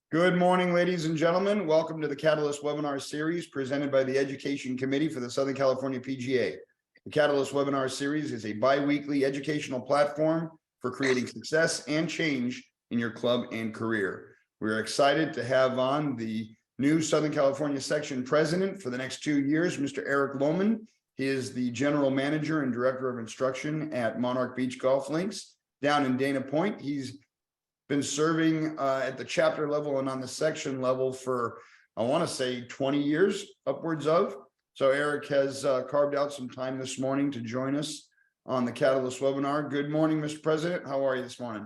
Good morning, ladies and gentlemen. Welcome to the Catalyst webinar series presented by the Education Committee for the Southern California PGA. The Catalyst webinar series is a bi-weekly educational platform for creating success and change in your club and career. We're excited to have on the new Southern California section president for the next 2 years, Mr. Eric Lohman. He is the general manager and director of instruction at Monarch Beach Golf Links down in Dana Point. He's been serving at the chapter level and on the section level for, I want to say 20 years, upwards of. So Eric has carved out some time this morning to join us on the Catalyst webinar. Good morning, Mr. President. How are you this morning?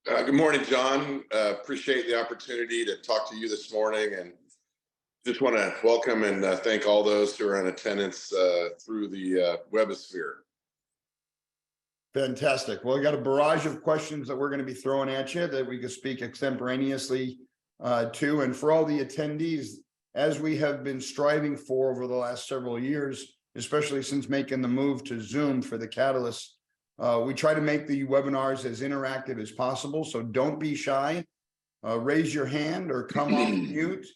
Good morning, John. Appreciate the opportunity to talk to you this morning, and just want to welcome and thank all those who are in attendance through the webosphere. Fantastic. Well, we got a barrage of questions that we're going to be throwing at you that we could speak extemporaneously to. And for all the attendees, as we have been striving for over the last several years, especially since making the move to Zoom for the Catalyst, we try to make the webinars as interactive as possible. So don't be shy. Raise your hand or come off mute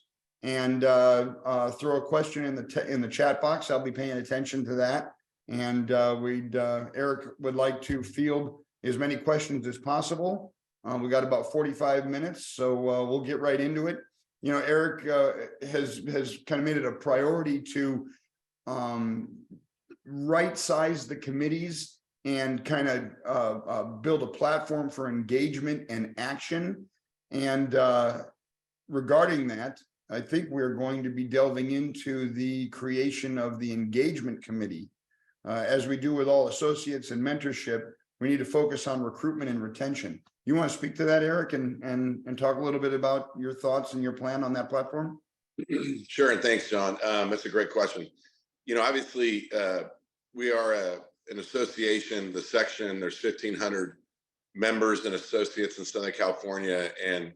and throw a question in the chat box. I'll be paying attention to that. And Eric would like to field as many questions as possible. We got about 45 minutes, so we'll get right into it. You know, Eric has kind of made it a priority to right size the committees and kind of build a platform for engagement and action. And regarding that, I think we're going to be delving into the creation of the engagement committee. As we do with all associates and mentorship, we need to focus on recruitment and retention. You want to speak to that, Eric, and talk a little bit about your thoughts and your plan on that platform? Sure, and thanks, John. That's a great question. You know, obviously, we are an association, the section, there's 1,500 members and associates in Southern California. And,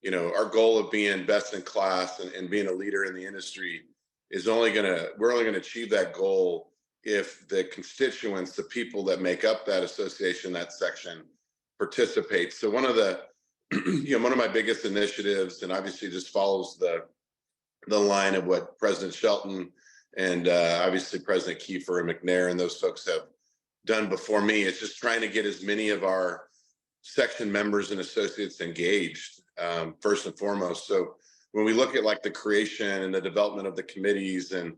you know, our goal of being best in class and being a leader in the industry is we're only going to achieve that goal if the constituents, the people that make up that association, that section, participate. So one of the, one of my biggest initiatives, and obviously just follows the line of what President Shelton and obviously President Kiefer and McNair and those folks have done before me, is just trying to get as many of our section members and associates engaged, first and foremost. So when we look at like the creation and the development of the committees, and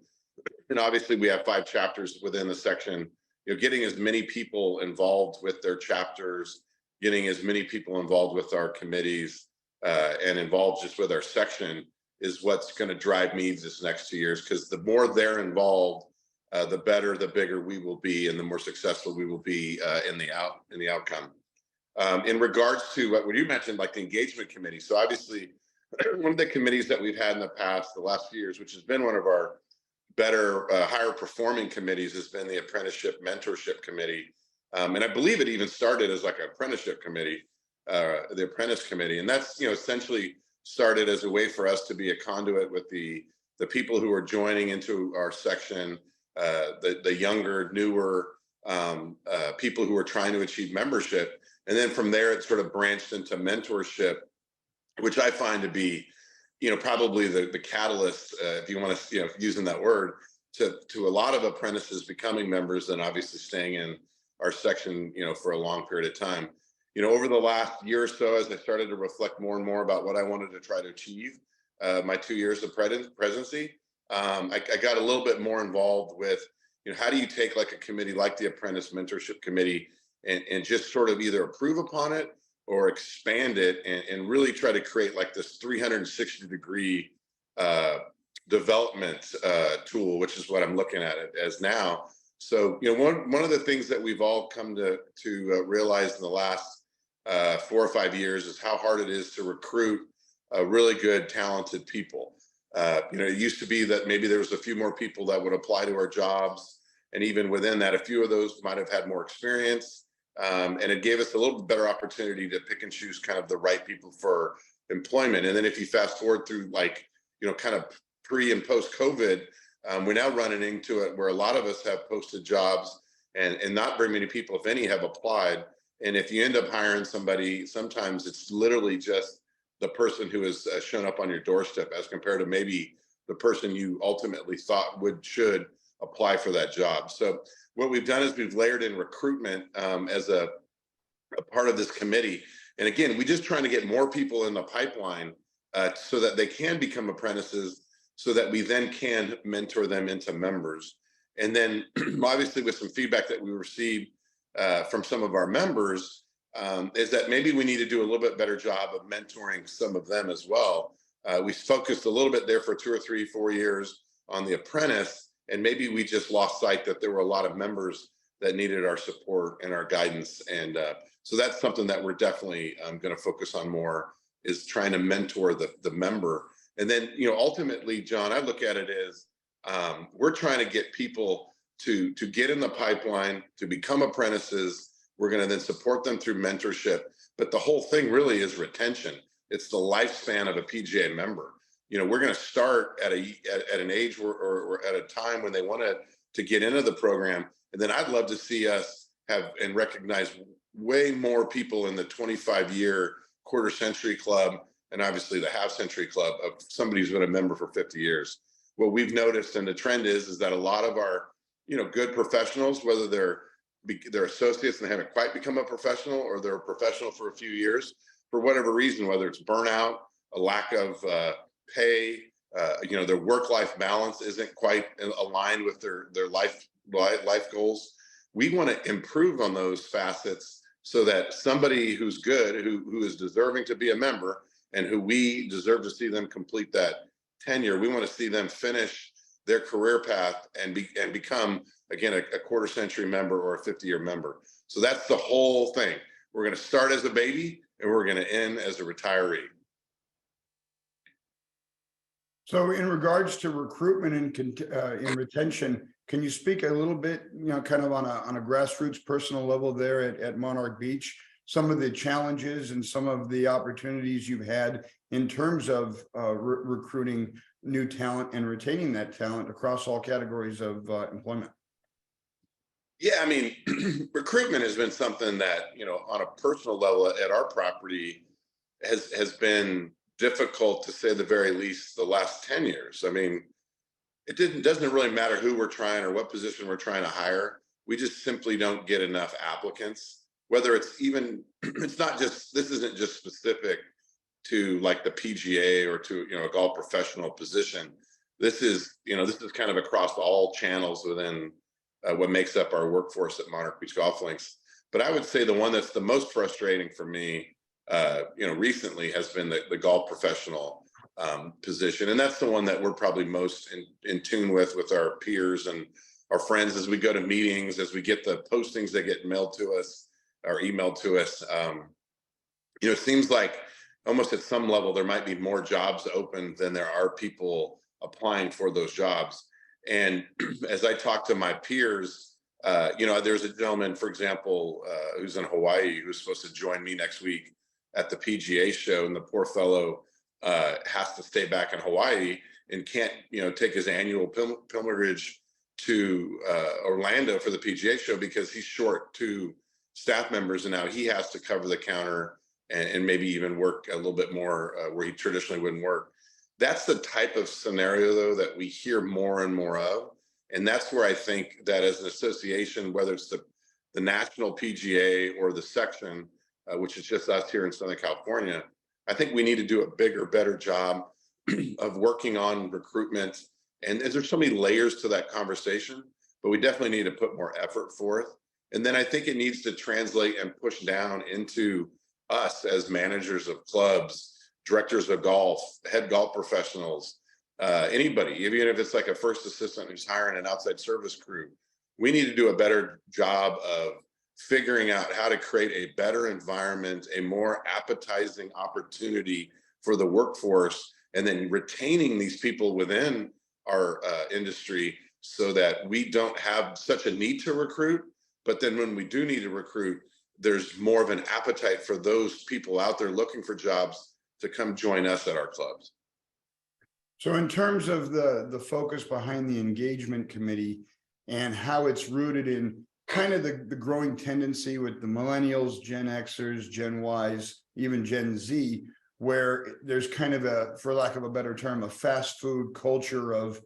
obviously we have 5 chapters within the section, you know, getting as many people involved with their chapters, getting as many people involved with our committees and involved just with our section is what's going to drive me this next 2 years. Because the more they're involved, the better, the bigger we will be, and the more successful we will be in the outcome. In regards to what you mentioned, like the engagement committee. So obviously, one of the committees that we've had in the past, the last few years, which has been one of our better, higher performing committees, has been the apprenticeship mentorship committee. And I believe it even started as like an apprenticeship committee, the apprentice committee. And that's, you know, essentially started as a way for us to be a conduit with the people who are joining into our section, the younger, newer people who are trying to achieve membership. And then from there, it sort of branched into mentorship, which I find to be, you know, probably the catalyst, if you want to, you know, using that word, to a lot of apprentices becoming members and obviously staying in our section, you know, for a long period of time. You know, over the last year or so, as I started to reflect more and more about what I wanted to try to achieve, my 2 years of presidency, I got a little bit more involved with, you know, how do you take like a committee like the Apprentice Mentorship Committee and just sort of either approve upon it or expand it and really try to create like this 360-degree development tool, which is what I'm looking at it as now. So, you know, one of the things that we've all come to realize in the last 4 or 5 years is how hard it is to recruit really good, talented people. You know, it used to be that maybe there was a few more people that would apply to our jobs. And even within that, a few of those might have had more experience. And it gave us a little bit better opportunity to pick and choose kind of the right people for employment. And then if you fast forward through, like, you know, kind of pre and post COVID, we're now running into it where a lot of us have posted jobs and not very many people, if any, have applied. And if you end up hiring somebody, sometimes it's literally just the person who has shown up on your doorstep as compared to maybe the person you ultimately thought should apply for that job. So what we've done is we've layered in recruitment as a part of this committee. And again, we're just trying to get more people in the pipeline so that they can become apprentices, so that we then can mentor them into members. And then obviously with some feedback that we received from some of our members is that maybe we need to do a little bit better job of mentoring some of them as well. We focused a little bit there for 2 or 3, 4 years on the apprentice, and maybe we just lost sight that there were a lot of members that needed our support and our guidance. And so that's something that we're definitely going to focus on more, is trying to mentor the member. And then, ultimately, John, I look at it as we're trying to get people to get in the pipeline, to become apprentices. We're going to then support them through mentorship. But the whole thing really is retention. It's the lifespan of a PGA member. We're going to start at an age or at a time when they want to get into the program. And then I'd love to see us have and recognize way more people in the 25-year quarter century club, and obviously the half century club, of somebody who's been a member for 50 years. What we've noticed, and the trend is that a lot of our, good professionals, whether they're associates and they haven't quite become a professional, or they're a professional for a few years, for whatever reason, whether it's burnout, a lack of pay, their work-life balance isn't quite aligned with their life goals. We want to improve on those facets so that somebody who's good, who is deserving to be a member, and who we deserve to see them complete that tenure, we want to see them finish their career path and become, again, a quarter century member or a 50-year member. So that's the whole thing. We're going to start as a baby and we're going to end as a retiree. So in regards to recruitment and retention, can you speak a little bit, kind of on a grassroots personal level there at Monarch Beach, some of the challenges and some of the opportunities you've had in terms of recruiting new talent and retaining that talent across all categories of employment? Yeah, I mean, recruitment has been something that, on a personal level at our property has been difficult, to say the very least, the last 10 years. I mean, it doesn't really matter who we're trying or what position we're trying to hire. We just simply don't get enough applicants, whether it's even, this isn't just specific to like the PGA or to, a golf professional position. This is kind of across all channels within what makes up our workforce at Monarch Beach Golf Links. But I would say the one that's the most frustrating for me, recently has been the golf professional position. And that's the one that we're probably most in tune with our peers and our friends as we go to meetings, as we get the postings that get mailed to us or emailed to us. It seems like almost at some level there might be more jobs open than there are people applying for those jobs. And as I talk to my peers, there's a gentleman, for example, who's in Hawaii, who's supposed to join me next week at the PGA show, and the poor fellow has to stay back in Hawaii and can't, take his annual pilgrimage to Orlando for the PGA show because he's short 2 staff members, and now he has to cover the counter and maybe even work a little bit more where he traditionally wouldn't work. That's the type of scenario, though, that we hear more and more of. And that's where I think that as an association, whether it's the national PGA or the section, which is just us here in Southern California, I think we need to do a bigger, better job of working on recruitment. And there's so many layers to that conversation, but we definitely need to put more effort forth. And then I think it needs to translate and push down into us as managers of clubs, directors of golf, head golf professionals, anybody, even if it's like a first assistant who's hiring an outside service crew. We need to do a better job of figuring out how to create a better environment, a more appetizing opportunity for the workforce, and then retaining these people within our industry so that we don't have such a need to recruit. But then when we do need to recruit, there's more of an appetite for those people out there looking for jobs to come join us at our clubs. So in terms of the focus behind the engagement committee and how it's rooted in kind of the growing tendency with the millennials, Gen Xers, Gen Ys, even Gen Z, where there's kind of a, for lack of a better term, a fast food culture of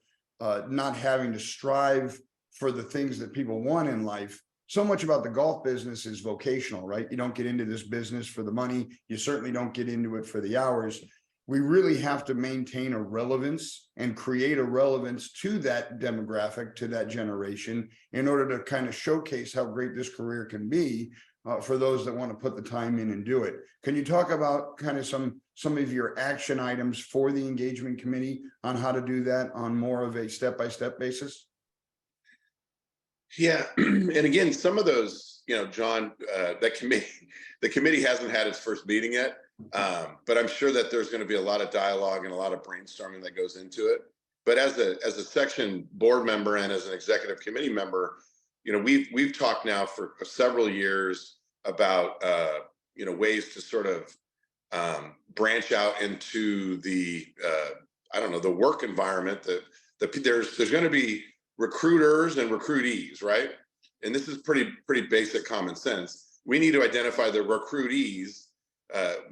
not having to strive for the things that people want in life. So much about the golf business is vocational, right? You don't get into this business for the money. You certainly don't get into it for the hours. We really have to maintain a relevance and create a relevance to that demographic, to that generation, in order to kind of showcase how great this career can be for those that want to put the time in and do it. Can you talk about kind of some of your action items for the engagement committee on how to do that on more of a step-by-step basis? Yeah, and again, some of those, John, the committee hasn't had its first meeting yet, but I'm sure that there's going to be a lot of dialogue and a lot of brainstorming that goes into it. But as a section board member and as an executive committee member, we've talked now for several years about ways to sort of branch out into the the work environment. There's going to be recruiters and recruitees, right? And this is pretty basic common sense. We need to identify the recruitees,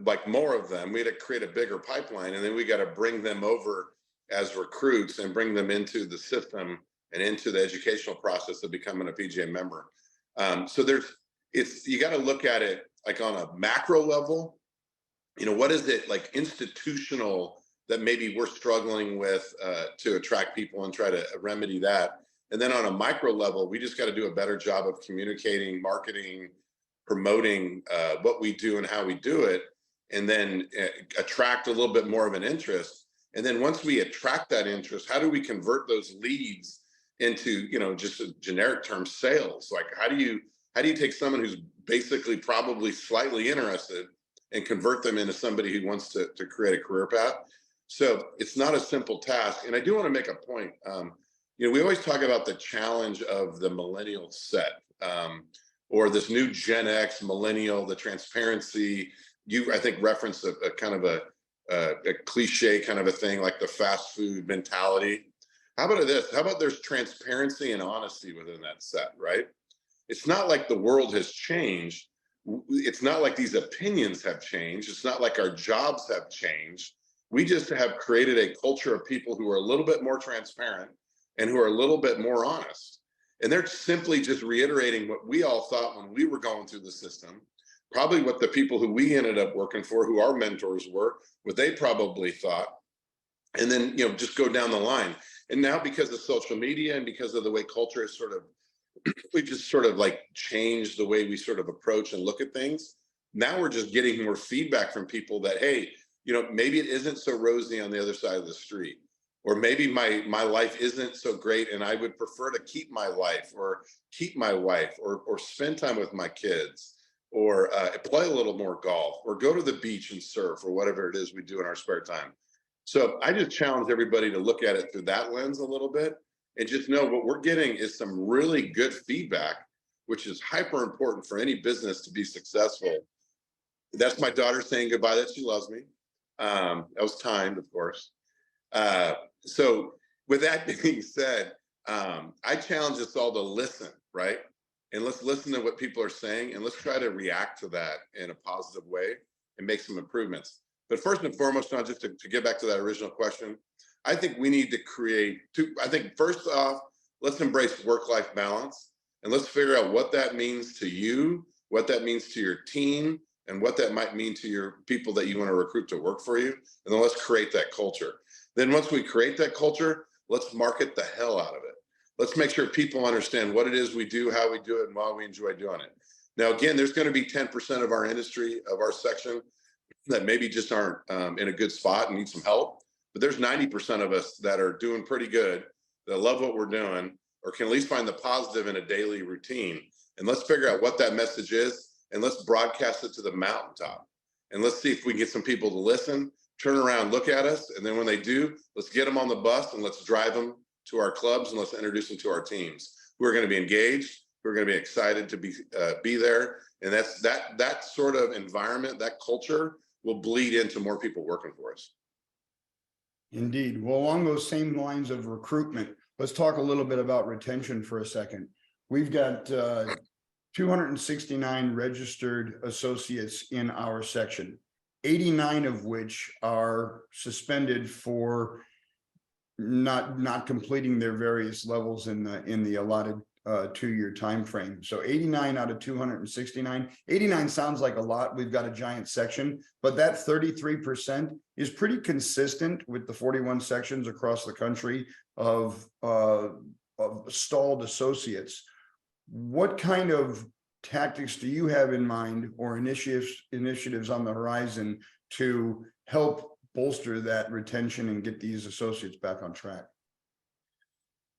like more of them. We had to create a bigger pipeline, and then we got to bring them over as recruits and bring them into the system and into the educational process of becoming a PGA member. So you got to look at it like on a macro level. What is it like institutional that maybe we're struggling with to attract people and try to remedy that. And then on a micro level, we just got to do a better job of communicating, marketing, promoting what we do and how we do it, and then attract a little bit more of an interest. And then once we attract that interest, how do we convert those leads into, just a generic term, sales? Like, how do you take someone who's basically probably slightly interested and convert them into somebody who wants to create a career path? So it's not a simple task. And I do want to make a point. We always talk about the challenge of the millennial set, or this new Gen X millennial, the transparency. You, I think, referenced a kind of a cliche kind of a thing, like the fast food mentality. How about this? How about there's transparency and honesty within that set, right? It's not like the world has changed. It's not like these opinions have changed. It's not like our jobs have changed. We just have created a culture of people who are a little bit more transparent and who are a little bit more honest. And they're simply just reiterating what we all thought when we were going through the system, probably what the people who we ended up working for, who our mentors were, what they probably thought, and then, just go down the line. And now, because of social media and because of the way culture is we've just sort of like changed the way we sort of approach and look at things. Now we're just getting more feedback from people that, hey, maybe it isn't so rosy on the other side of the street, or maybe my life isn't so great and I would prefer to keep my life or keep my wife or spend time with my kids, or play a little more golf, or go to the beach and surf, or whatever it is we do in our spare time. So I just challenge everybody to look at it through that lens a little bit, and just know what we're getting is some really good feedback, which is hyper important for any business to be successful. That's my daughter saying goodbye, that she loves me. That was timed, of course. So with that being said, I challenge us all to listen, right? And let's listen to what people are saying, and let's try to react to that in a positive way and make some improvements. But first and foremost, John, just to get back to that original question, I think we need to first off, let's embrace work-life balance, and let's figure out what that means to you, what that means to your team, and what that might mean to your people that you want to recruit to work for you. And then let's create that culture. Then once we create that culture, let's market the hell out of it. Let's make sure people understand what it is we do, how we do it, and why we enjoy doing it. Now, again, there's going to be 10% of our industry, of our section, that maybe just aren't in a good spot and need some help. But there's 90% of us that are doing pretty good, that love what we're doing, or can at least find the positive in a daily routine. And let's figure out what that message is, and let's broadcast it to the mountaintop. And let's see if we can get some people to listen, turn around, look at us. And then when they do, let's get them on the bus and let's drive them to our clubs, and let's introduce them to our teams who are going to be engaged, who are going to be excited to be there. And that sort of environment, that culture will bleed into more people working for us. Indeed. Well, along those same lines of recruitment, let's talk a little bit about retention for a second. We've got 269 registered associates in our section. 89 of which are suspended for not completing their various levels in the allotted 2-year time frame. So 89 out of 269. 89 sounds like a lot. We've got a giant section, but that 33% is pretty consistent with the 41 sections across the country of stalled associates. What kind of tactics do you have in mind, or initiatives on the horizon to help bolster that retention and get these associates back on track?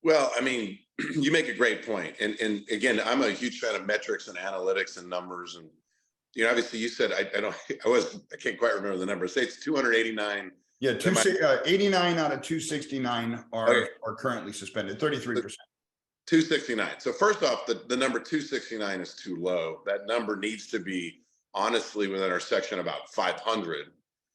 Well, I mean, you make a great point. And again, I'm a huge fan of metrics and analytics and numbers. And, you know, obviously you said, I can't quite remember the number. Say it's 289. Yeah, 89 out of 269 are currently suspended, 33%. 269. So first off, the number 269 is too low. That number needs to be honestly within our section about 500.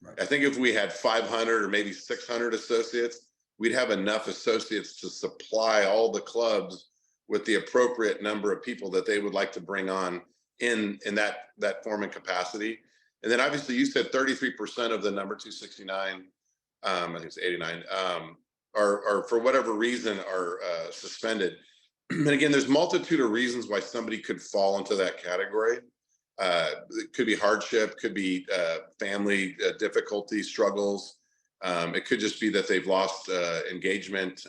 Right. I think if we had 500 or maybe 600 associates, we'd have enough associates to supply all the clubs with the appropriate number of people that they would like to bring on in that form and capacity. And then obviously you said 33% of the number 269, I think it's 89, are for whatever reason are suspended. And again, there's multitude of reasons why somebody could fall into that category. It could be hardship, could be family difficulty, struggles. It could just be that they've lost engagement.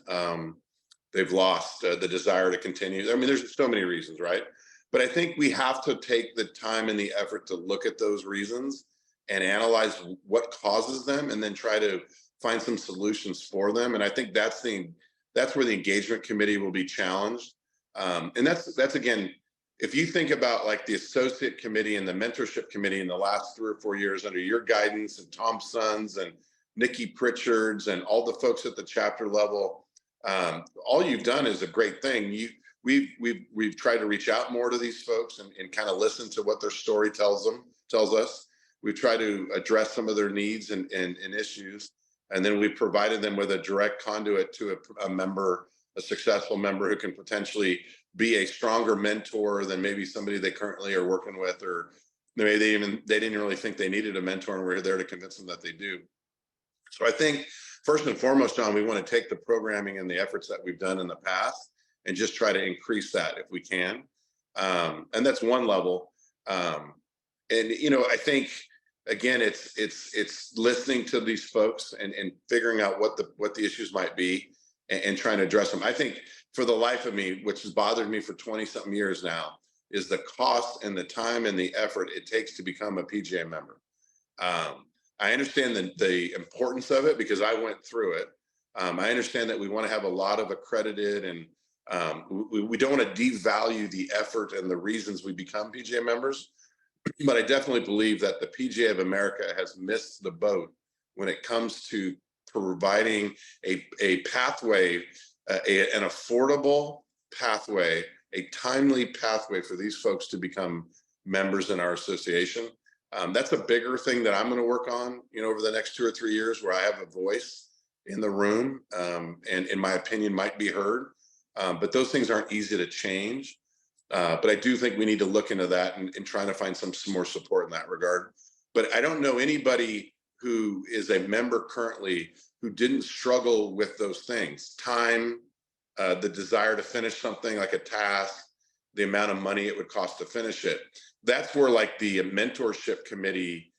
They've lost the desire to continue. I mean, there's so many reasons, right? But I think we have to take the time and the effort to look at those reasons and analyze what causes them, and then try to find some solutions for them. And I think that's where the engagement committee will be challenged. And that's again, if you think about like the associate committee and the mentorship committee in the last 3 or 4 years under your guidance, and Tom Sons and Nikki Pritchard's and all the folks at the chapter level, all you've done is a great thing. We've tried to reach out more to these folks and kind of listen to what their story tells us. We've tried to address some of their needs and issues. And then we provided them with a direct conduit to a member, a successful member who can potentially be a stronger mentor than maybe somebody they currently are working with, or maybe they didn't really think they needed a mentor, and we're there to convince them that they do. So I think first and foremost, John, we want to take the programming and the efforts that we've done in the past and just try to increase that if we can. And that's one level. And, you know, I think, again, it's listening to these folks and figuring out what the issues might be, and trying to address them. I think for the life of me, which has bothered me for 20 something years now, is the cost and the time and the effort it takes to become a PGA member. I understand the importance of it because I went through it. I understand that we want to have a lot of accredited, and we don't want to devalue the effort and the reasons we become PGA members. But I definitely believe that the PGA of America has missed the boat when it comes to providing a pathway, an affordable pathway, a timely pathway for these folks to become members in our association. That's a bigger thing that I'm going to work on, you know, over the next 2 or 3 years, where I have a voice in the room, and in my opinion might be heard. But those things aren't easy to change. But I do think we need to look into that and trying to find some more support in that regard. But I don't know anybody who is a member currently who didn't struggle with those things: time, the desire to finish something like a task, the amount of money it would cost to finish it. That's where like the mentorship committee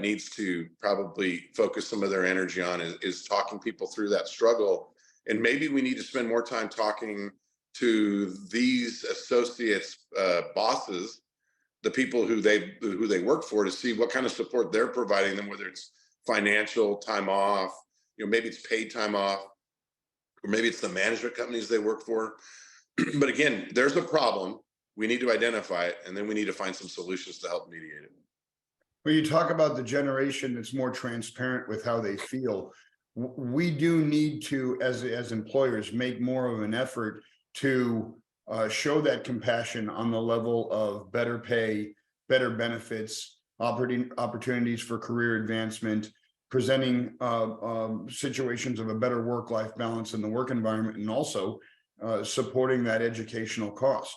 needs to probably focus some of their energy on, is talking people through that struggle. And maybe we need to spend more time talking to these associates, bosses, the people who they work for, to see what kind of support they're providing them, whether it's financial, time off, you know, maybe it's paid time off, or maybe it's the management companies they work for. But again, there's a problem. We need to identify it, and then we need to find some solutions to help mediate it. When you talk about the generation that's more transparent with how they feel, we do need to, as employers, make more of an effort to show that compassion on the level of better pay, better benefits, opportunities for career advancement, presenting situations of a better work-life balance in the work environment, and also supporting that educational cost.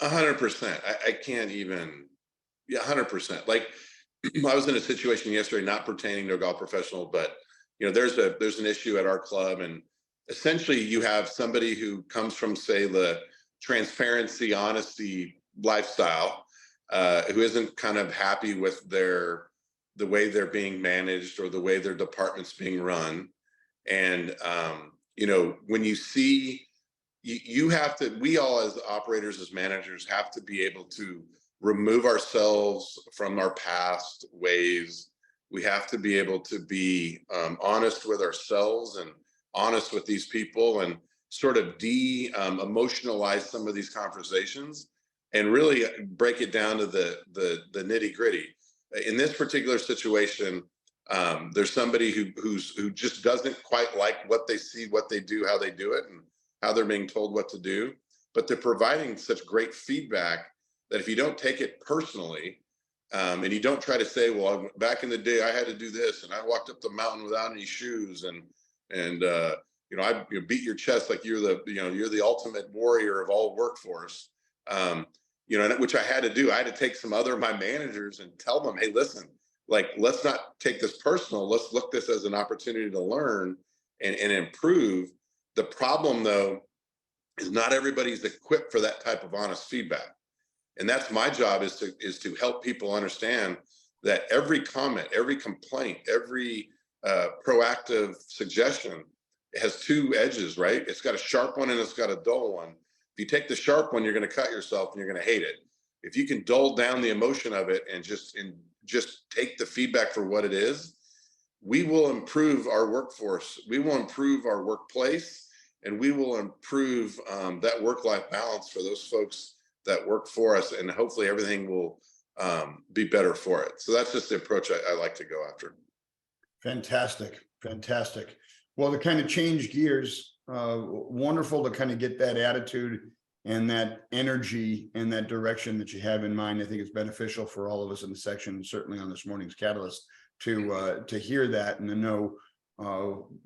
100%. I can't even, yeah, 100%. Like, I was in a situation yesterday, not pertaining to a golf professional, but there's an issue at our club, and essentially you have somebody who comes from, say, the transparency, honesty lifestyle, who isn't kind of happy with the way they're being managed or the way their department's being run. And when you see, you have to, we all as operators, as managers, have to be able to remove ourselves from our past ways. We have to be able to be honest with ourselves and honest with these people, and sort of emotionalize some of these conversations and really break it down to the nitty gritty. In this particular situation, there's somebody who just doesn't quite like what they see, what they do, how they do it, and how they're being told what to do. But they're providing such great feedback that if you don't take it personally, and you don't try to say, well, back in the day I had to do this, and I walked up the mountain without any shoes, and I beat your chest like you're the ultimate warrior of all workforce. Which I had to do. I had to take some other of my managers and tell them, hey, listen, like, let's not take this personal. Let's look this as an opportunity to learn and improve. The problem, though, is not everybody's equipped for that type of honest feedback. And that's my job, is to help people understand that every comment, every complaint, every proactive suggestion has two edges, right? It's got a sharp one and it's got a dull one. If you take the sharp one, you're going to cut yourself and you're going to hate it. If you can dull down the emotion of it and just take the feedback for what it is, we will improve our workforce. We will improve our workplace, and we will improve that work-life balance for those folks that work for us. And hopefully everything will be better for it. So that's just the approach I like to go after. Fantastic. Fantastic. Well, to kind of change gears, wonderful to kind of get that attitude and that energy and that direction that you have in mind. I think it's beneficial for all of us in the section, certainly on this morning's Catalyst, to hear that and to know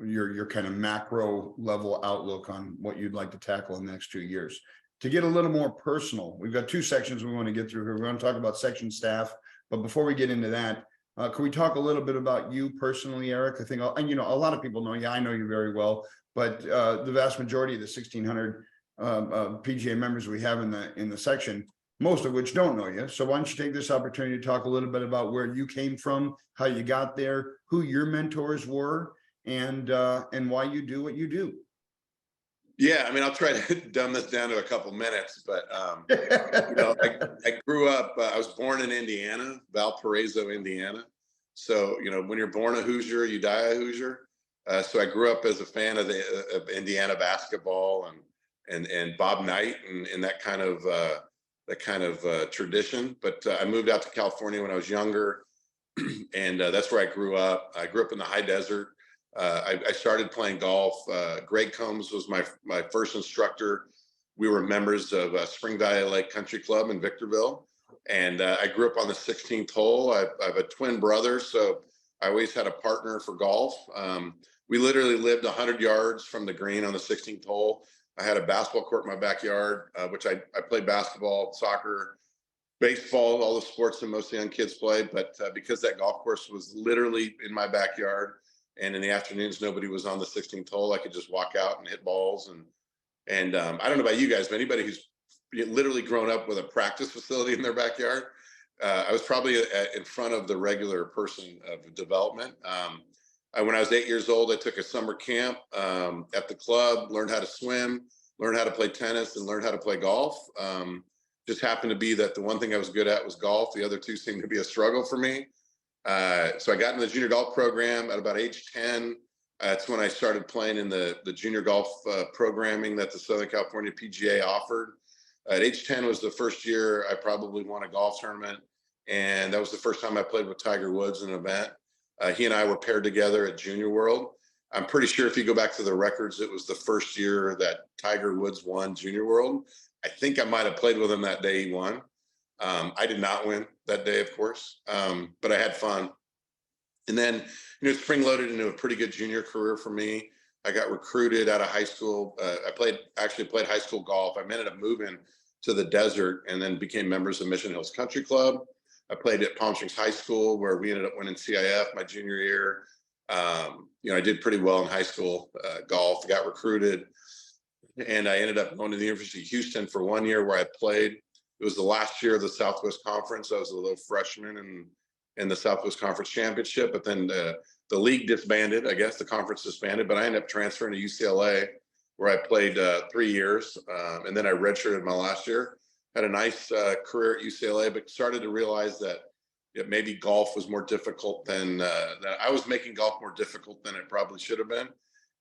your kind of macro level outlook on what you'd like to tackle in the next 2 years. To get a little more personal, we've got two sections we want to get through here. We want to talk about section staff, but before we get into that, can we talk a little bit about you personally, Eric? I think, a lot of people know you. I know you very well, but the vast majority of the 1,600 PGA members we have in the section, most of which don't know you. So why don't you take this opportunity to talk a little bit about where you came from, how you got there, who your mentors were, and why you do what you do. Yeah, I mean, I'll try to dumb this down to a couple minutes, but I grew up. I was born in Indiana, Valparaiso, Indiana. So when you're born a Hoosier, you die a Hoosier. So I grew up as a fan of Indiana basketball and Bob Knight and that kind of tradition. But I moved out to California when I was younger, and that's where I grew up. I grew up in the high desert. I started playing golf. Greg Combs was my first instructor. We were members of Spring Valley Lake Country Club in Victorville. And I grew up on the 16th hole. I have a twin brother, so I always had a partner for golf. We literally lived 100 yards from the green on the 16th hole. I had a basketball court in my backyard, which I played basketball, soccer, baseball, all the sports that most young kids play. But because that golf course was literally in my backyard, and in the afternoons, nobody was on the 16th hole, I could just walk out and hit balls. And I don't know about you guys, but anybody who's literally grown up with a practice facility in their backyard, I was probably in front of the regular person of development. When I was 8 years old, I took a summer camp at the club, learned how to swim, learned how to play tennis, and learned how to play golf. Just happened to be that the one thing I was good at was golf. The other two seemed to be a struggle for me. So I got in the junior golf program at about age 10. That's when I started playing in the junior golf programming that the Southern California PGA offered. At age 10 was the first year I probably won a golf tournament. And that was the first time I played with Tiger Woods in an event. He and I were paired together at Junior World. I'm pretty sure if you go back to the records, it was the first year that Tiger Woods won Junior World. I think I might have played with him that day he won. I did not win that day, of course, but I had fun. And then, spring loaded into a pretty good junior career for me. I got recruited out of high school. I actually played high school golf. I ended up moving to the desert and then became members of Mission Hills Country Club. I played at Palm Springs High School, where we ended up winning CIF my junior year. I did pretty well in high school golf, got recruited, and I ended up going to the University of Houston for 1 year where I played. It was the last year of the Southwest Conference. I was a little freshman in the Southwest Conference Championship, but then the league disbanded. I guess the conference disbanded, but I ended up transferring to UCLA, where I played 3 years, and then I redshirted my last year. Had a nice career at UCLA, but started to realize that maybe golf was more difficult than that. I was making golf more difficult than it probably should have been,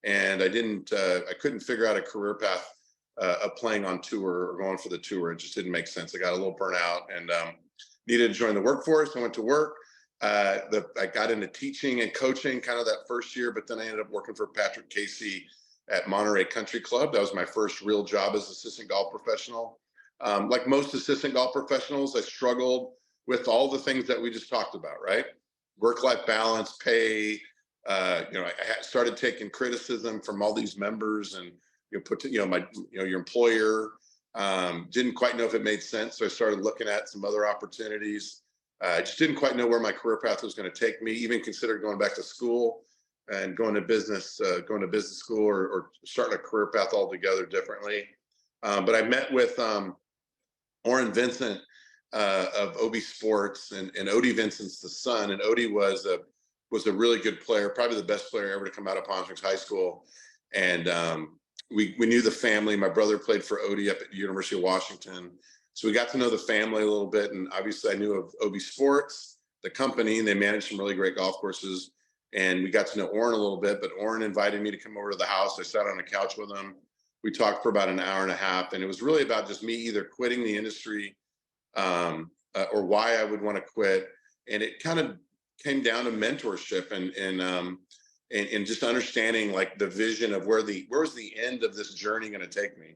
and I couldn't figure out a career path of playing on tour or going for the tour. It just didn't make sense. I got a little burnt out and needed to join the workforce. I went to work. I got into teaching and coaching kind of that first year, but then I ended up working for Patrick Casey at Monterey Country Club. That was my first real job as assistant golf professional. Like most assistant golf professionals, I struggled with all the things that we just talked about, right? Work-life balance, pay. I started taking criticism from all these members, and your employer didn't quite know if it made sense. So I started looking at some other opportunities. I just didn't quite know where my career path was going to take me. Even considered going back to school and going to business school, or starting a career path altogether differently. But I met with Orrin Vincent of OB Sports, and Odie Vincent's the son, and Odie was a really good player, probably the best player ever to come out of Palm Springs High School. And we knew the family. My brother played for Odie up at the University of Washington, so we got to know the family a little bit. And obviously, I knew of OB Sports, the company, and they managed some really great golf courses. And we got to know Orrin a little bit. But Orrin invited me to come over to the house. I sat on a couch with him. We talked for about an hour and a half, and it was really about just me either quitting the industry or why I would want to quit. And it kind of came down to mentorship and just understanding like the vision of where's the end of this journey going to take me.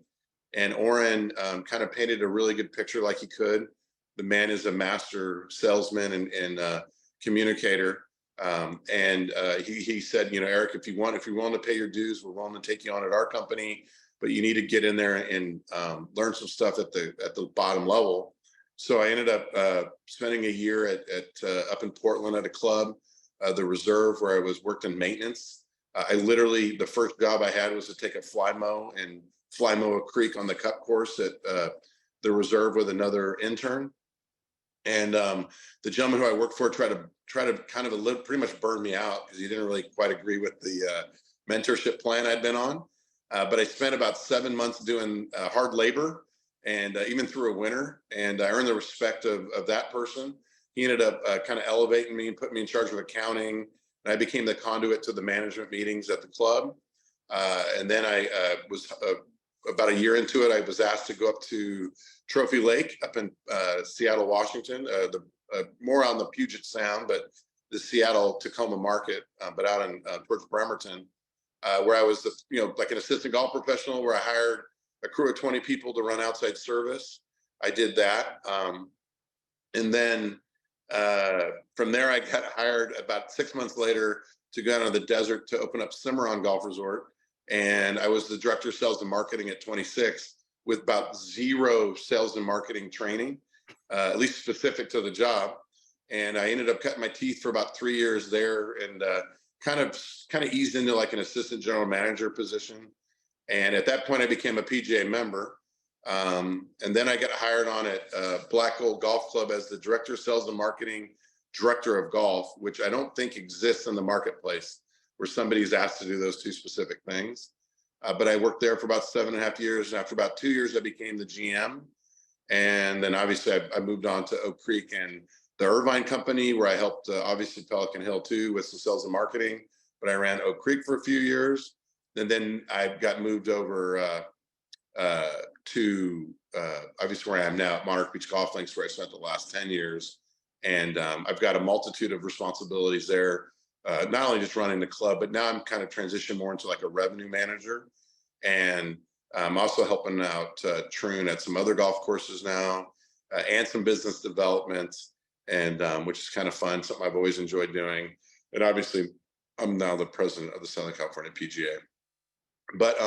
And Orrin kind of painted a really good picture, like he could. The man is a master salesman and communicator. He said, Eric, if you're willing to pay your dues, we're willing to take you on at our company, but you need to get in there and learn some stuff at the bottom level. So I ended up spending a year up in Portland at a club, the Reserve, where I worked in maintenance. The first job I had was to take a fly mow a creek on the Cup course at the Reserve with another intern. And the gentleman who I worked for tried to kind of pretty much burn me out because he didn't really quite agree with the mentorship plan I'd been on. But I spent about 7 months doing hard labor, and even through a winter, and I earned the respect of that person. He ended up kind of elevating me and putting me in charge of accounting, and I became the conduit to the management meetings at the club. And then I was about a year into it, I was asked to go up to Trophy Lake up in Seattle, Washington, more on the Puget Sound, but the Seattle Tacoma market, but out in towards Bremerton, where I was, like an assistant golf professional, where I hired a crew of 20 people to run outside service. I did that. And then from there, I got hired about 6 months later to go out into the desert to open up Cimarron Golf Resort. And I was the director of sales and marketing at 26 with about zero sales and marketing training, at least specific to the job. And I ended up cutting my teeth for about 3 years there, and kind of eased into like an assistant general manager position. And at that point, I became a PGA member. And then I got hired on at Black Gold Golf Club as the director of sales and marketing, director of golf, which I don't think exists in the marketplace, where somebody's asked to do those two specific things. But I worked there for about 7.5 years. And after about 2 years, I became the GM. And then obviously I moved on to Oak Creek and the Irvine Company, where I helped obviously Pelican Hill too with some sales and marketing, but I ran Oak Creek for a few years. And then I got moved over to obviously where I am now at Monarch Beach Golf Links, where I spent the last 10 years. And I've got a multitude of responsibilities there, not only just running the club, but now I'm kind of transitioned more into like a revenue manager. And I'm also helping out Troon at some other golf courses now, and some business development, and which is kind of fun, something I've always enjoyed doing. And obviously, I'm now the president of the Southern California PGA. But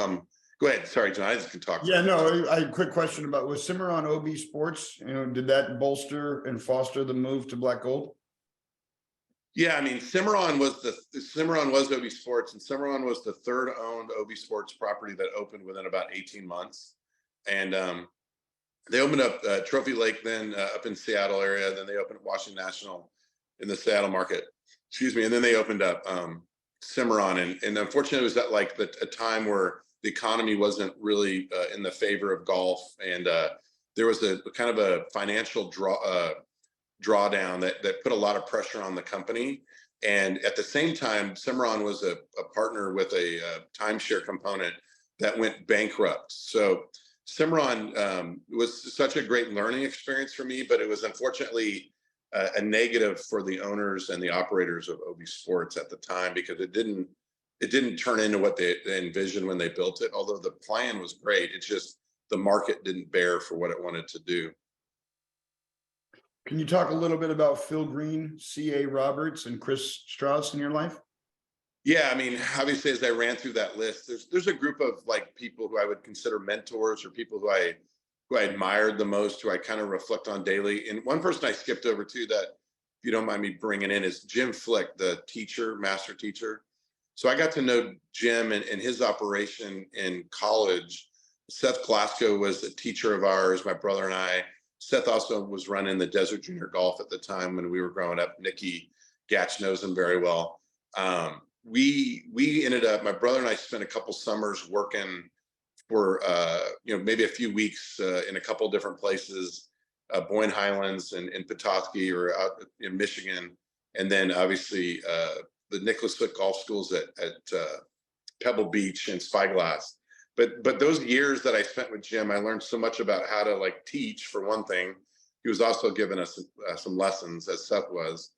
Go ahead. Sorry, John. I just can talk. Yeah, no, I quick question about, was Cimarron OB Sports, did that bolster and foster the move to black gold? Yeah, I mean, Cimarron was OB Sports, and Cimarron was the third owned OB Sports property that opened within about 18 months. And they opened up Trophy Lake then up in Seattle area. Then they opened Washington National in the Seattle market. Excuse me. And then they opened up Cimarron. And unfortunately, it was at like a time where the economy wasn't really in the favor of golf. And there was a kind of a financial drawdown that put a lot of pressure on the company. And at the same time, Cimarron was a partner with a timeshare component that went bankrupt. So Cimarron was such a great learning experience for me, but it was unfortunately a negative for the owners and the operators of OB Sports at the time, because it didn't turn into what they envisioned when they built it. Although the plan was great, it's just the market didn't bear for what it wanted to do. Can you talk a little bit about Phil Green, C.A. Roberts, and Chris Strauss in your life? Yeah, I mean, obviously, as I ran through that list, there's a group of like people who I would consider mentors, or people who I admired the most, who I kind of reflect on daily. And one person I skipped over too, that, if you don't mind me bringing in, is Jim Flick, the teacher, master teacher. So I got to know Jim and his operation in college. Seth Glasgow was a teacher of ours, my brother and I. Seth also was running the Desert Junior Golf at the time when we were growing up. Nikki Gatch knows him very well. We ended up, my brother and I spent a couple summers working for maybe a few weeks in a couple different places, Boyne Highlands and in Petoskey, or out in Michigan, and then obviously the Nicholas Foot Golf Schools at Pebble Beach and Spyglass. But those years that I spent with Jim, I learned so much about how to like teach, for one thing. He was also giving us some lessons, as Seth was.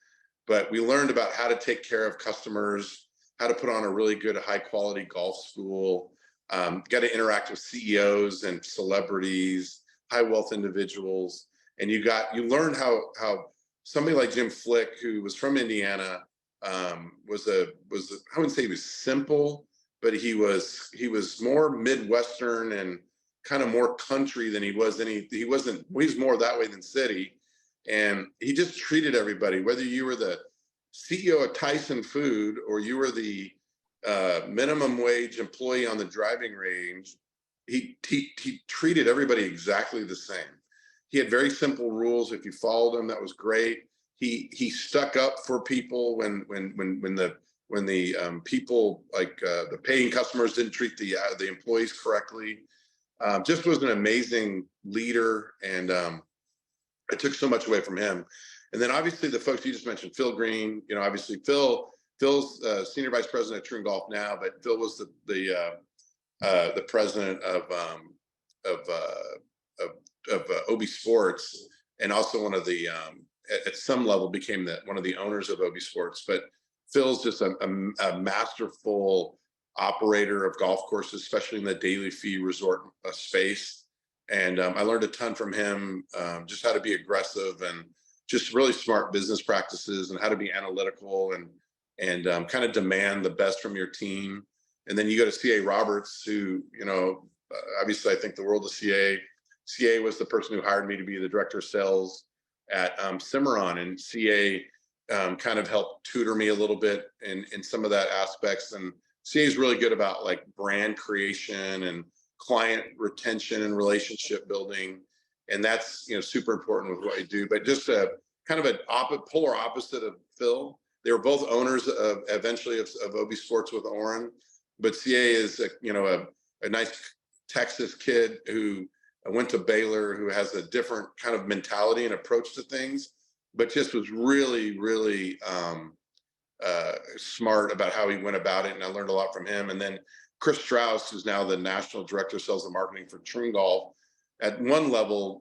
But we learned about how to take care of customers, how to put on a really good, high quality golf school, got to interact with CEOs and celebrities, high wealth individuals. And you learned how somebody like Jim Flick, who was from Indiana, I wouldn't say he was simple, but he was more Midwestern and kind of more country than he was he's more that way than city. And he just treated everybody, whether you were the CEO of Tyson Food or you were the minimum wage employee on the driving range, he treated everybody exactly the same. He had very simple rules. If you followed them, that was great. He stuck up for people when the people, like the paying customers, didn't treat the employees correctly. Just was an amazing leader, and I took so much away from him. And then obviously the folks you just mentioned, Phil Green, obviously Phil's senior vice president at Troon Golf now, but Phil was the president of OB Sports, and also one of the at some level became one of the owners of OB Sports. But Phil's just a masterful operator of golf courses, especially in the daily fee resort space. And I learned a ton from him, just how to be aggressive and just really smart business practices, and how to be analytical and kind of demand the best from your team. And then you go to C.A. Roberts, who, obviously I think the world of C.A. C.A. was the person who hired me to be the director of sales at Cimarron, and C.A. Kind of helped tutor me a little bit in some of that aspects. And C.A. is really good about like brand creation and client retention and relationship building. And that's, super important with what I do. But just a kind of an polar opposite of Phil. They were both owners eventually of OB Sports with Oren. But C.A. is a nice Texas kid who went to Baylor, who has a different kind of mentality and approach to things, but just was really, really smart about how he went about it. And I learned a lot from him. And then Chris Strauss, who's now the national director of sales and marketing for Troon Golf, at one level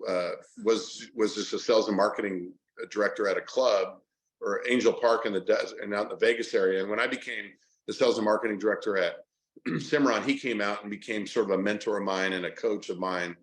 was just a sales and marketing director at a club, or Angel Park and out in the Vegas area. And when I became the sales and marketing director at Cimarron, he came out and became sort of a mentor of mine and a coach of mine,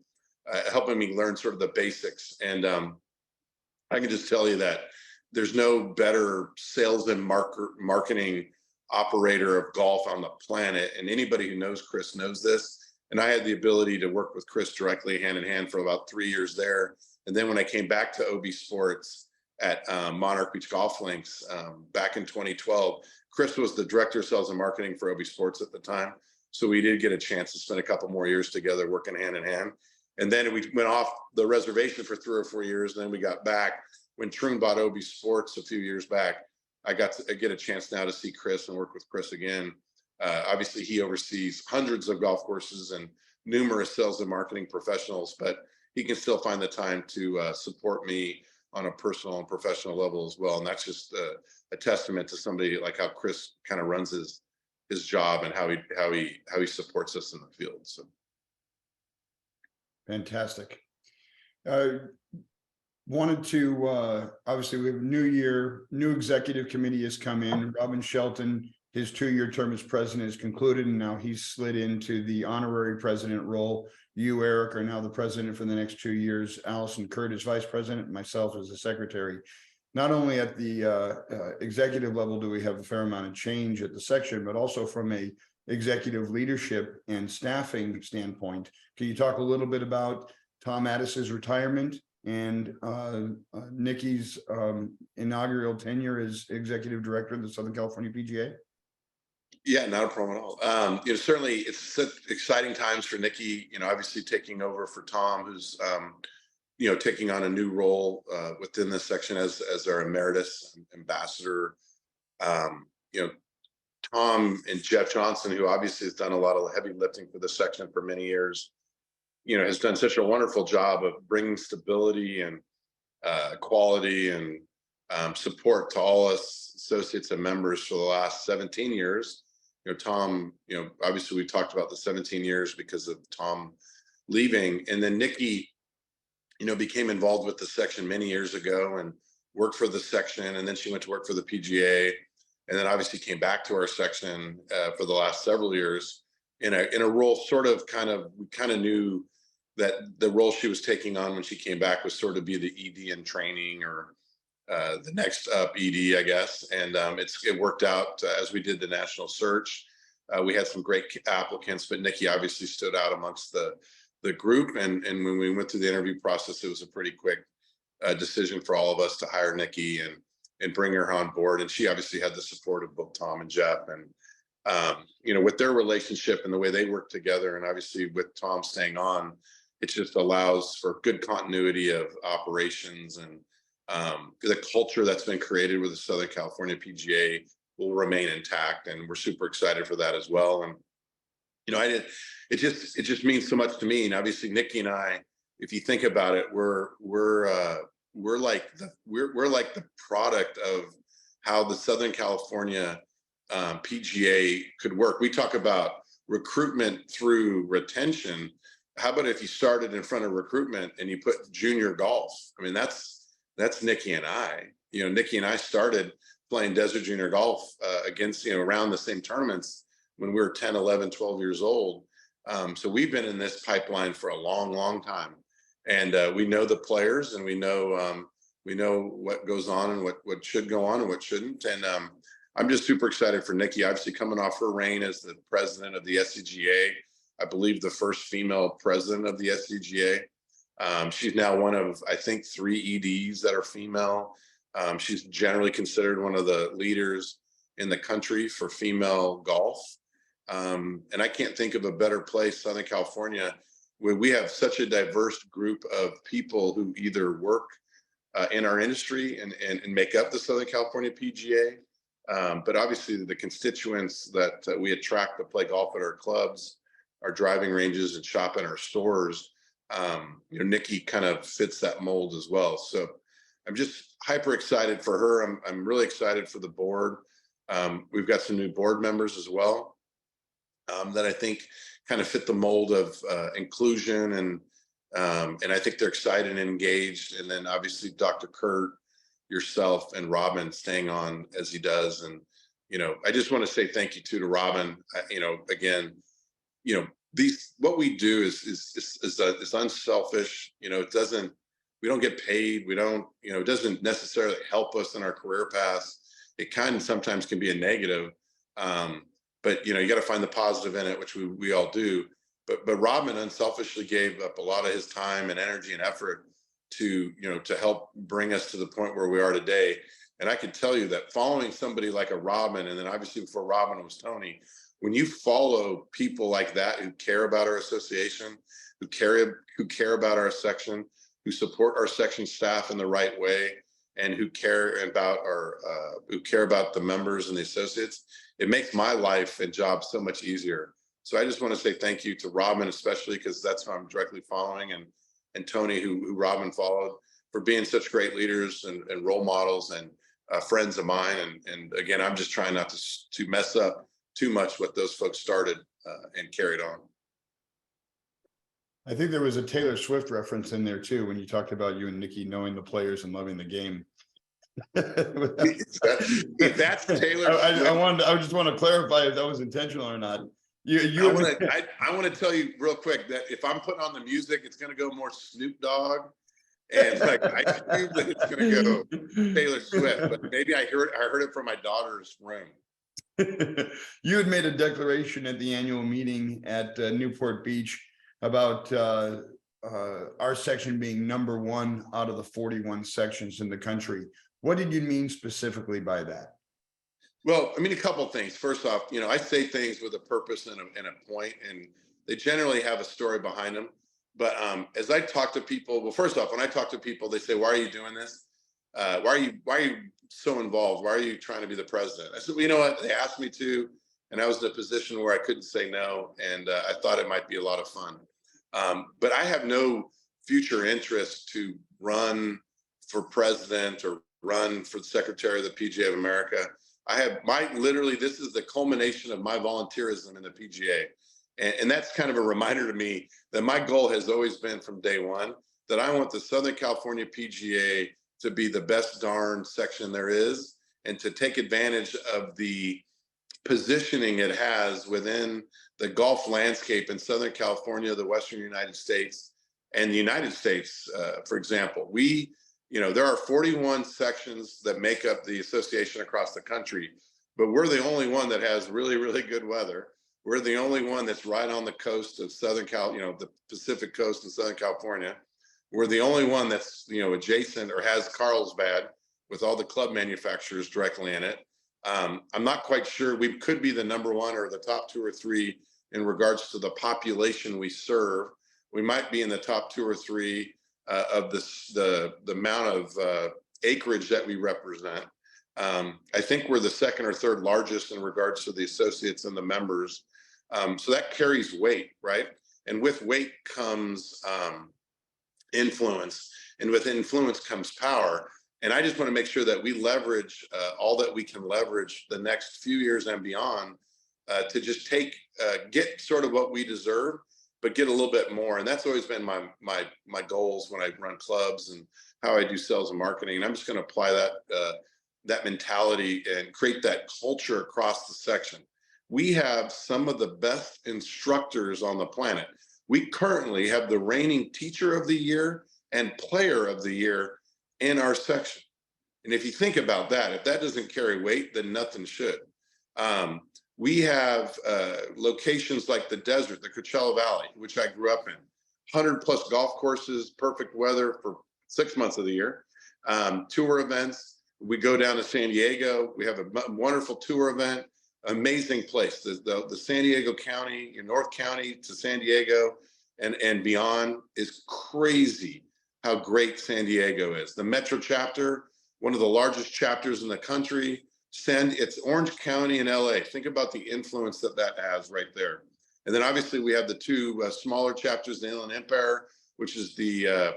helping me learn sort of the basics. And I can just tell you that there's no better sales and marketing operator of golf on the planet. And anybody who knows Chris knows this. And I had the ability to work with Chris directly hand in hand for about 3 years there. And then when I came back to OB Sports at Monarch Beach Golf Links back in 2012, Chris was the director of sales and marketing for OB Sports at the time. So we did get a chance to spend a couple more years together working hand in hand. And then we went off the reservation for 3 or 4 years. And then we got back when Troon bought OB Sports a few years back. I get a chance now to see Chris and work with Chris again. Obviously, he oversees hundreds of golf courses and numerous sales and marketing professionals, but he can still find the time to support me on a personal and professional level as well. And that's just a testament to somebody like how Chris kind of runs his job and how he supports us in the field. So fantastic. Wanted to obviously we have a new year, new executive committee has come in. Robin Shelton, his 2-year term as president is concluded, and now he's slid into the honorary president role. You, Eric, are now the president for the next 2 years. Allison Kurt is vice president, myself as the secretary. Not only at the executive level do we have a fair amount of change at the section, but also from a executive leadership and staffing standpoint. Can you talk a little bit about Tom Addis's retirement and Nikki's inaugural tenure as executive director of the Southern California PGA? Yeah, not a problem at all. Certainly it's such exciting times for Nikki, obviously taking over for Tom, who's, taking on a new role within this section as our emeritus ambassador. Tom and Jeff Johnson, who obviously has done a lot of heavy lifting for this section for many years, has done such a wonderful job of bringing stability and quality and support to all us associates and members for the last 17 years. Tom, obviously we talked about the 17 years because of Tom leaving. And then Nikki, became involved with the section many years ago and worked for the section. And then she went to work for the PGA. And then obviously came back to our section for the last several years in a role we kind of knew that the role she was taking on when she came back was sort of be the ED in training or the next up ED, I guess. And it worked out as we did the national search. We had some great applicants, but Nikki obviously stood out amongst the group. And when we went through the interview process, it was a pretty quick decision for all of us to hire Nikki and bring her on board. And she obviously had the support of both Tom and Jeff. And, with their relationship and the way they work together, and obviously with Tom staying on, it just allows for good continuity of operations, and the culture that's been created with the Southern California PGA will remain intact. And we're super excited for that as well. And, it just means so much to me. And obviously Nikki and I, if you think about it, we're like the product of how the Southern California PGA could work. We talk about recruitment through retention. How about if you started in front of recruitment and you put junior golf? I mean, that's Nikki and I. Nikki and I started playing desert junior golf against, around the same tournaments when we were 10, 11, 12 years old. So we've been in this pipeline for a long, long time. And we know the players, and we know what goes on and what should go on and what shouldn't. And I'm just super excited for Nikki, obviously coming off her reign as the president of the SCGA. I believe the first female president of the SCGA. She's now one of, I think, 3 EDs that are female. She's generally considered one of the leaders in the country for female golf. And I can't think of a better place, Southern California, where we have such a diverse group of people who either work in our industry and make up the Southern California PGA. But obviously the constituents that we attract to play golf at our clubs, our driving ranges, and shop in our stores, Nikki kind of fits that mold as well. So I'm just hyper excited for her. I'm really excited for the board. We've got some new board members as well that I think kind of fit the mold of inclusion, and I think they're excited and engaged. And then obviously Dr. Kurt, yourself, and Robin staying on as he does. And I just want to say thank you to Robin. Again, what we do is unselfish. We don't get paid. We don't, it doesn't necessarily help us in our career paths. It kind of sometimes can be a negative. But you got to find the positive in it, which we all do. but Rodman unselfishly gave up a lot of his time and energy and effort to, to help bring us to the point where we are today. And I can tell you that following somebody like a Rodman, and then obviously before Rodman it was Tony, when you follow people like that who care about our association, who care about our section, who support our section staff in the right way, and who care about the members and the associates, it makes my life and job so much easier. So I just want to say thank you to Rodman, especially because that's who I'm directly following, and Tony, who Rodman followed, for being such great leaders and role models and friends of mine. And again, I'm just trying not to mess up too much what those folks started and carried on. I think there was a Taylor Swift reference in there too, when you talked about you and Nikki knowing the players and loving the game. If that's Taylor Swift, I just want to clarify if that was intentional or not. I want to tell you real quick that if I'm putting on the music, it's going to go more Snoop Dogg, and like I assume that it's going to go Taylor Swift, but maybe I heard it from my daughter's room. You had made a declaration at the annual meeting at Newport Beach about our section being #1 out of the 41 sections in the country. What did you mean specifically by that? Well, I mean, a couple of things. First off, I say things with a purpose and a point, and they generally have a story behind them. But as I talk to people, well, first off, when I talk to people, they say, "Why are you doing this? Why are you so involved? Why are you trying to be the president?" I said, "Well, you know what? They asked me to, and I was in a position where I couldn't say no, and I thought it might be a lot of fun. But I have no future interest to run for president or run for the secretary of the PGA of America. I have literally, this is the culmination of my volunteerism in the PGA. And that's kind of a reminder to me that my goal has always been from day one, that I want the Southern California PGA to be the best darn section there is, and to take advantage of the positioning it has within the golf landscape in Southern California, the Western United States, and the United States. For example, there are 41 sections that make up the association across the country, but we're the only one that has really, really good weather. We're the only one that's right on the coast of Southern Cal, the Pacific coast of Southern California. We're the only one that's, adjacent or has Carlsbad with all the club manufacturers directly in it. I'm not quite sure. We could be the #1 or the top 2 or 3 in regards to the population we serve. We might be in the top 2 or 3 of the amount of acreage that we represent. I think we're the 2nd or 3rd largest in regards to the associates and the members. So that carries weight, right? And with weight comes influence, and with influence comes power. And I just want to make sure that we leverage all that we can leverage the next few years and beyond to just get sort of what we deserve, but get a little bit more. And that's always been my goals when I run clubs and how I do sales and marketing. And I'm just going to apply that mentality and create that culture across the section. We have some of the best instructors on the planet. We currently have the reigning teacher of the year and player of the year in our section. And if you think about that, if that doesn't carry weight, then nothing should. We have locations like the desert, the Coachella Valley, which I grew up in, 100+ golf courses, perfect weather for 6 months of the year, tour events. We go down to San Diego. We have a wonderful tour event, amazing place. The San Diego County, North County to San Diego and beyond is crazy how great San Diego is. The Metro chapter, one of the largest chapters in the country. It's Orange County and LA. Think about the influence that has right there. And then obviously we have the 2 smaller chapters, the Inland Empire, which is the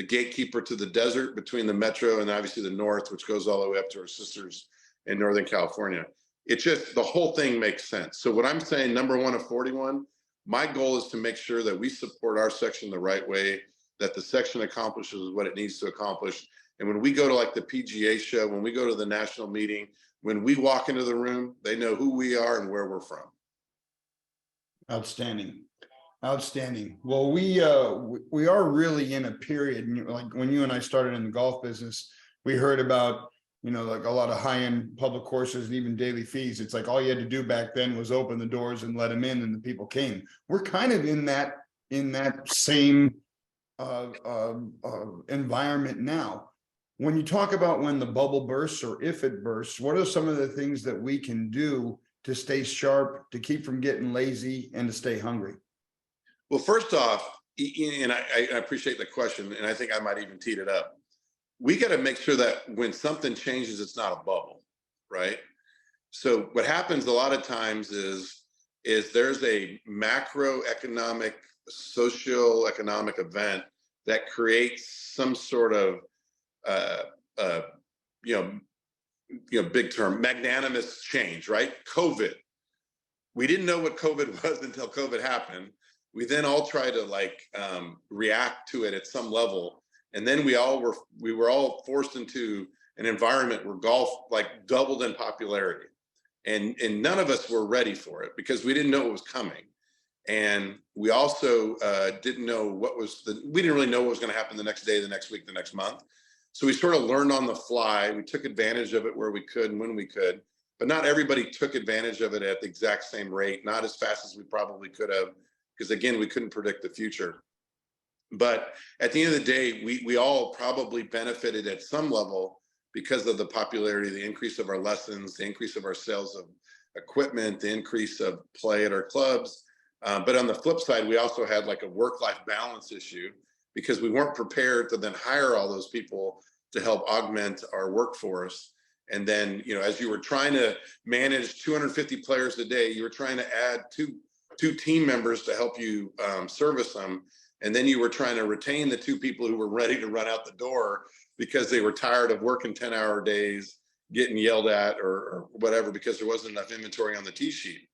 gatekeeper to the desert between the Metro and obviously the North, which goes all the way up to our sisters in Northern California. It's just, the whole thing makes sense. So what I'm saying, #1 of 41, my goal is to make sure that we support our section the right way, that the section accomplishes what it needs to accomplish. And when we go to like the PGA show, when we go to the national meeting, when we walk into the room, they know who we are and where we're from. Outstanding. Well, we are really in a period, like when you and I started in the golf business, we heard about you know, like a lot of high-end public courses and even daily fees. It's like all you had to do back then was open the doors and let them in, and the people came. We're kind of in that same environment now. When you talk about when the bubble bursts or if it bursts, what are some of the things that we can do to stay sharp, to keep from getting lazy, and to stay hungry? Well, first off, and I appreciate the question, and I think I might even teed it up. We got to make sure that when something changes, it's not a bubble, right? So what happens a lot of times is there's a macroeconomic, socio-economic event that creates some sort of big term magnanimous change, right? COVID. We didn't know what COVID was until COVID happened. We then all try to react to it at some level, and then we were all forced into an environment where golf doubled in popularity, and none of us were ready for it because we didn't know it was coming, and we also didn't know we didn't really know what was going to happen the next day, the next week, the next month. So we sort of learned on the fly. We took advantage of it where we could and when we could, but not everybody took advantage of it at the exact same rate, not as fast as we probably could have, because again, we couldn't predict the future. But at the end of the day, we all probably benefited at some level because of the popularity, the increase of our lessons, the increase of our sales of equipment, the increase of play at our clubs. But on the flip side, we also had a work-life balance issue because we weren't prepared to then hire all those people to help augment our workforce. And then, as you were trying to manage 250 players a day, you were trying to add two team members to help you service them. And then you were trying to retain the two people who were ready to run out the door because they were tired of working 10-hour days, getting yelled at or whatever, because there wasn't enough inventory on the tee sheet.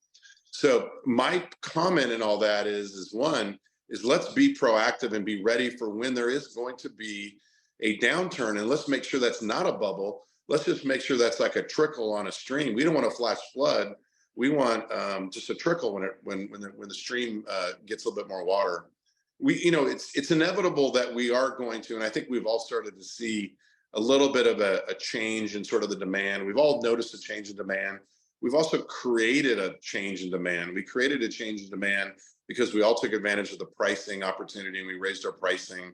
So my comment in all that is let's be proactive and be ready for when there is going to be a downturn, and let's make sure that's not a bubble. Let's just make sure that's like a trickle on a stream. We don't want a flash flood. We want just a trickle when the stream gets a little bit more water. It's inevitable that we are going to, and I think we've all started to see a little bit of a change in sort of the demand. We've all noticed a change in demand. We've also created a change in demand. We created a change in demand because we all took advantage of the pricing opportunity and we raised our pricing.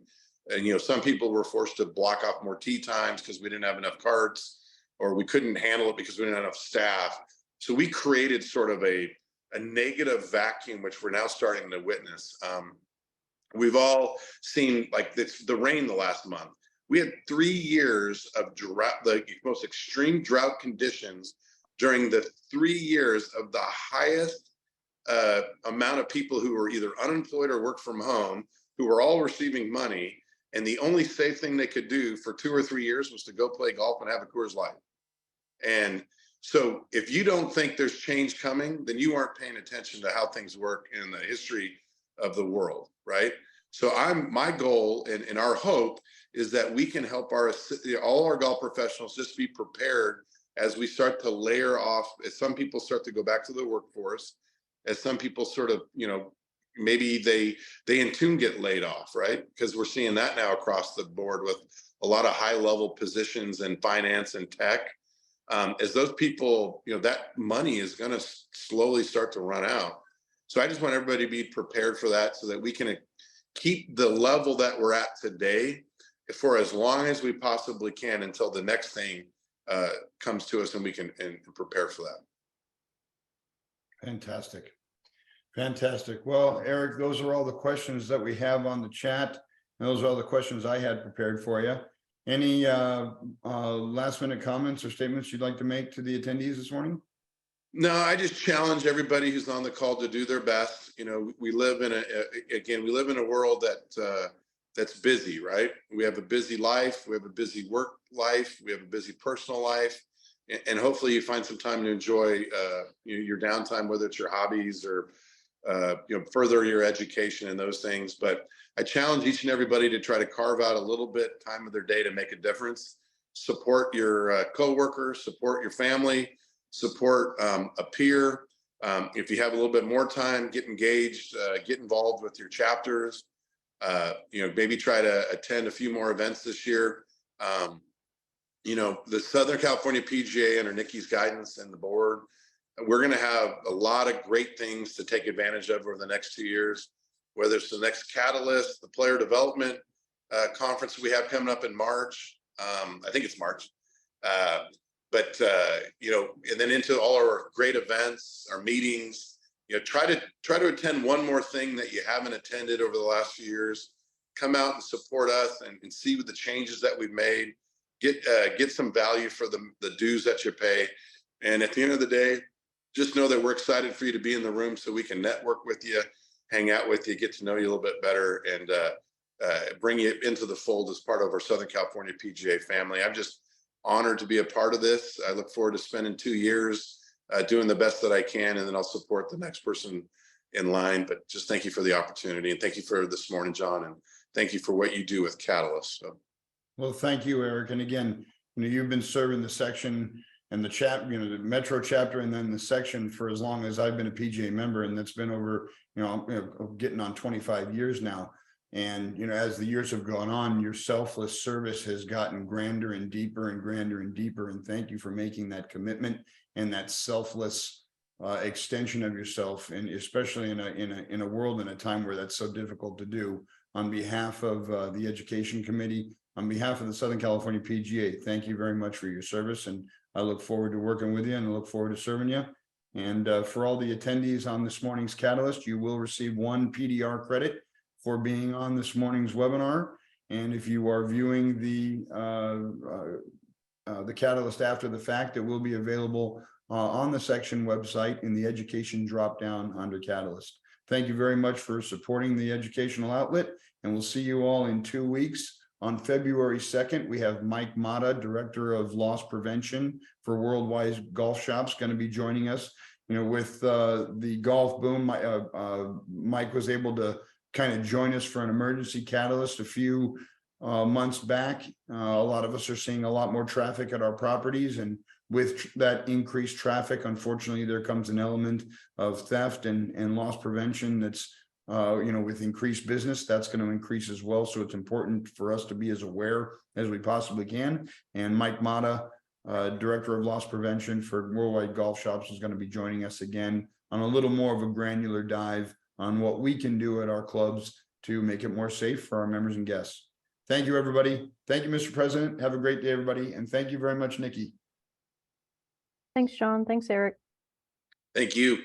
And some people were forced to block off more tee times because we didn't have enough carts, or we couldn't handle it because we didn't have enough staff. So we created sort of a negative vacuum, which we're now starting to witness. We've all seen the rain the last month. We had 3 years of drought, the most extreme drought conditions during the 3 years of the highest amount of people who were either unemployed or work from home, who were all receiving money. And the only safe thing they could do for 2 or 3 years was to go play golf and have a Coors Light. And so if you don't think there's change coming, then you aren't paying attention to how things work in the history of the world, right? So my goal and our hope is that we can help all our golf professionals just be prepared as we start to layer off, as some people start to go back to the workforce, as some people sort of, maybe they in tune get laid off, right? Because we're seeing that now across the board with a lot of high level positions in finance and tech. As those people, that money is going to slowly start to run out. So I just want everybody to be prepared for that so that we can keep the level that we're at today for as long as we possibly can until the next thing comes to us and we can prepare for that. Fantastic. Fantastic. Well, Eric, those are all the questions that we have on the chat. And those are all the questions I had prepared for you. Any last minute comments or statements you'd like to make to the attendees this morning? No, I just challenge everybody who's on the call to do their best. We live in a world that's busy, right? We have a busy life. We have a busy work life. We have a busy personal life. And hopefully you find some time to enjoy your downtime, whether it's your hobbies or further your education and those things. But I challenge each and everybody to try to carve out a little bit time of their day to make a difference. Support your coworkers, support your family, support a peer. If you have a little bit more time, get engaged, get involved with your chapters. Maybe try to attend a few more events this year. you know, the Southern California PGA under Nikki's guidance and the board, we're going to have a lot of great things to take advantage of over the next 2 years, whether it's the next catalyst, the player development conference we have coming up in March. I think it's March. You know, and then into all our great events, our meetings, you know, try to attend one more thing that you haven't attended over the last few years. Come out and support us and see what the changes that we've made. Get some value for the dues that you pay. And at the end of the day, just know that we're excited for you to be in the room so we can network with you, hang out with you, get to know you a little bit better, and bring you into the fold as part of our Southern California PGA family. I'm just honored to be a part of this. I look forward to spending 2 years doing the best that I can, and then I'll support the next person in line. But just thank you for the opportunity, and thank you for this morning, John, and thank you for what you do with Catalyst. So. Well, thank you, Eric. And again, you know, you've been serving the section and the the Metro chapter, and then the section for as long as I've been a PGA member, and that's been over, getting on 25 years now. And, you know, as the years have gone on, your selfless service has gotten grander and deeper and grander and deeper. And thank you for making that commitment and that selfless extension of yourself, and especially in a world and a time where that's so difficult to do. On behalf of the Education Committee, on behalf of the Southern California PGA, thank you very much for your service, and I look forward to working with you, and I look forward to serving you. And for all the attendees on this morning's Catalyst, you will receive 1 PDR credit for being on this morning's webinar. And if you are viewing the Catalyst after the fact, it will be available on the section website in the education dropdown under Catalyst. Thank you very much for supporting the educational outlet, and we'll see you all in 2 weeks. On February 2nd, we have Mike Mata, Director of Loss Prevention for Worldwide Golf Shops, going to be joining us. You know, with the golf boom, Mike was able to kind of join us for an emergency catalyst a few months back. A lot of us are seeing a lot more traffic at our properties, and with that increased traffic, unfortunately, there comes an element of theft and loss prevention that's with increased business, that's going to increase as well. So it's important for us to be as aware as we possibly can. And Mike Mata, Director of Loss Prevention for Worldwide Golf Shops, is going to be joining us again on a little more of a granular dive on what we can do at our clubs to make it more safe for our members and guests. Thank you, everybody. Thank you, Mr. President. Have a great day, everybody. And thank you very much, Nikki. Thanks, John. Thanks, Eric. Thank you.